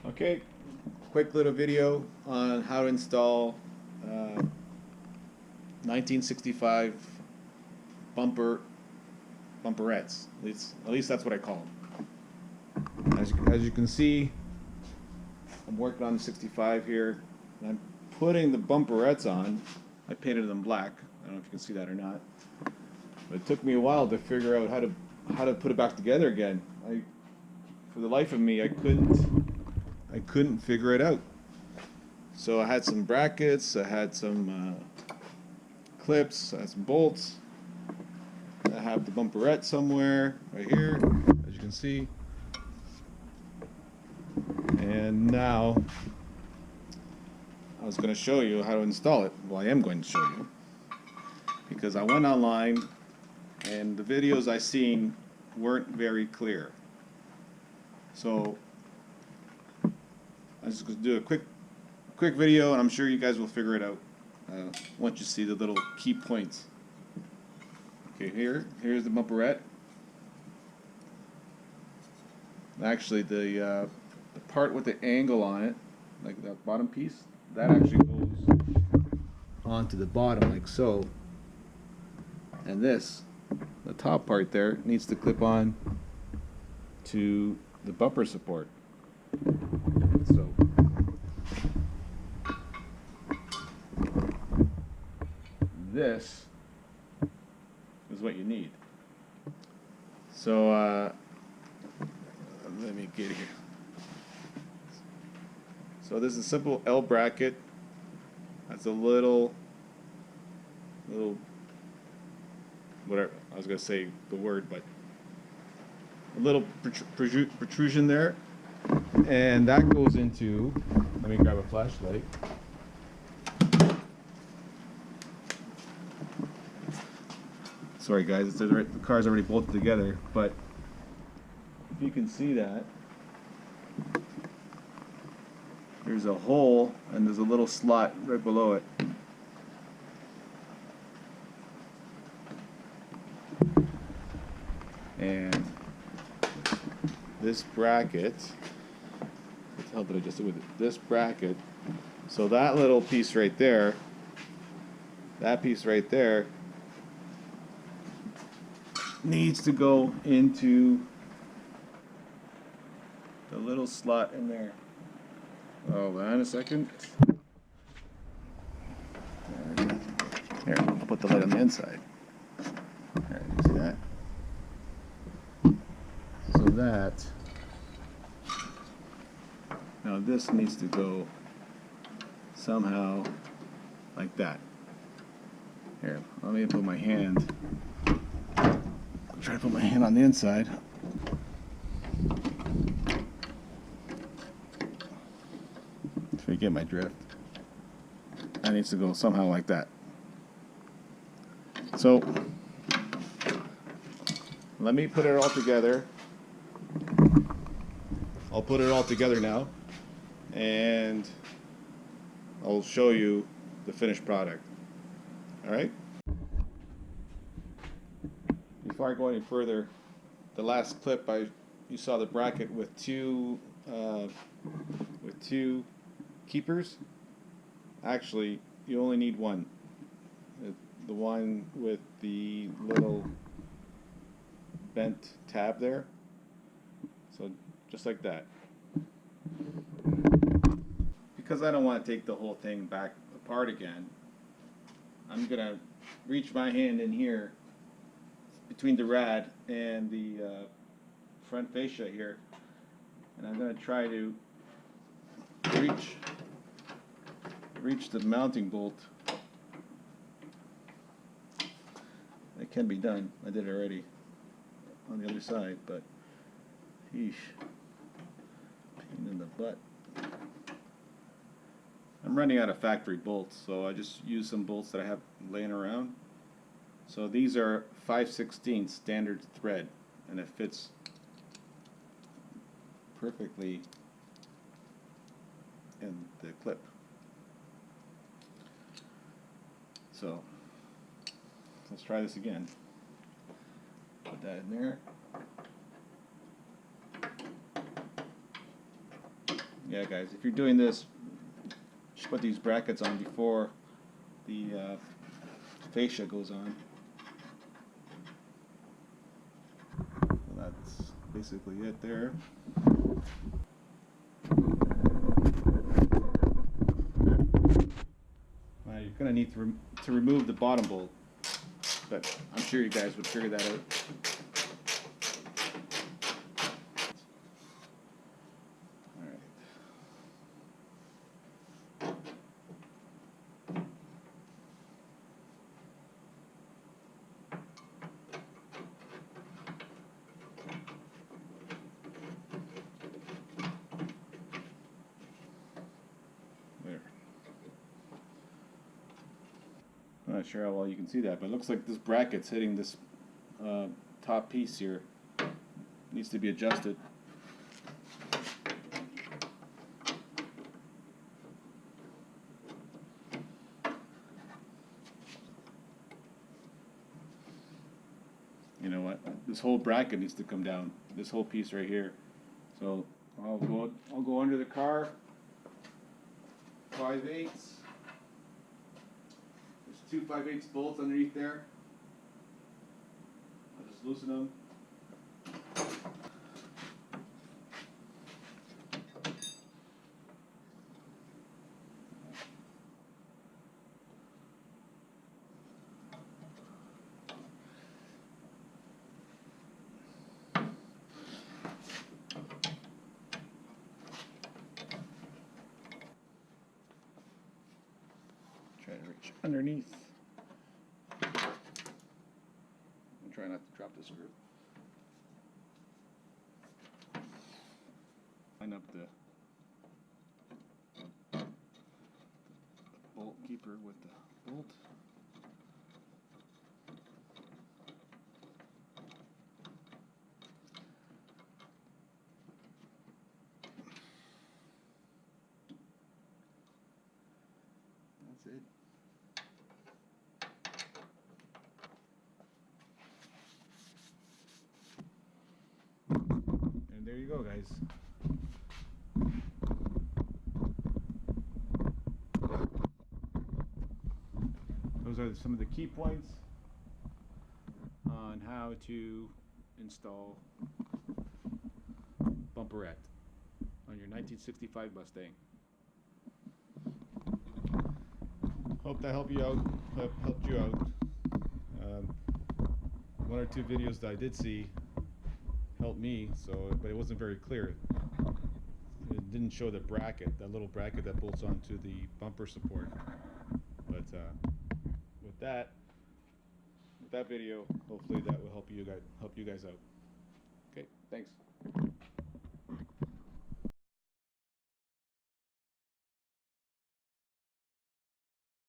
Okay, quick little video on how to install 1965 bumperettes. At least that's what I call them. As you can see, I'm working on the 65 here, and I'm putting the bumperettes on. I painted them black. I don't know if you can see that or not, but it took me a while to figure out how to put it back together again. For the life of me, I couldn't figure it out. So I had some brackets, I had some clips, I had some bolts. I have the bumperette somewhere right here, as you can see. And now I was going to show you how to install it. Well, I am going to show you, because I went online and the videos I seen weren't very clear. So I'm just going to do a quick video, and I'm sure you guys will figure it out once you see the little key points. Okay, here's the bumperette. Actually, the part with the angle on it, like that bottom piece, that actually goes onto the bottom like so. And this, the top part there, needs to clip on to the bumper support. So this is what you need. So let me get here. So this is a simple L bracket. That's a little whatever, I was gonna say the word, but a little protrusion there, and that goes into, let me grab a flashlight. Sorry guys, the car's already bolted together, but if you can see that, there's a hole and there's a little slot right below it. And this bracket, what the hell did I just do with it? This bracket, so that little piece right there, that piece right there, needs to go into the little slot in there. Hold on a second. Here, I'll put the light on the inside. There, you see that? So that, now this needs to go somehow like that. Here, let me put my hand. I'll try to put my hand on the inside. If you get my drift, that needs to go somehow like that. So let me put it all together. I'll put it all together now, and I'll show you the finished product. All right? Before I go any further, the last clip you saw the bracket with two keepers. Actually, you only need one. The one with the little bent tab there. So just like that. Because I don't want to take the whole thing back apart again, I'm gonna reach my hand in here between the rad and the front fascia here, and I'm gonna try to reach the mounting bolt. It can be done. I did it already on the other side, but yeesh, pain in the butt. I'm running out of factory bolts, so I just use some bolts that I have laying around. So these are 5/16 standard thread, and it fits perfectly in the clip. So let's try this again. Put that in there. Yeah, guys, if you're doing this, you should put these brackets on before the fascia goes on. So that's basically it there. Now you're going to need to remove the bottom bolt, but I'm sure you guys would figure that out. Alright. There. I'm not sure how well you can see that, but it looks like this bracket's hitting this top piece here. Needs to be adjusted. You know what? This whole bracket needs to come down. This whole piece right here. So I'll go under the car. 5/8. There's two 5/8 bolts underneath there. I'll just loosen them. Try to reach underneath. And try not to drop the screw. Line up the bolt keeper with the bolt. That's it. And there you go, guys. Those are some of the key points on how to install bumperette on your 1965 Mustang. Hope that helped you out. One or two videos that I did see helped me, but it wasn't very clear. It didn't show the bracket, that little bracket that bolts onto the bumper support. But with that video, hopefully that will help you guys out. Okay, thanks.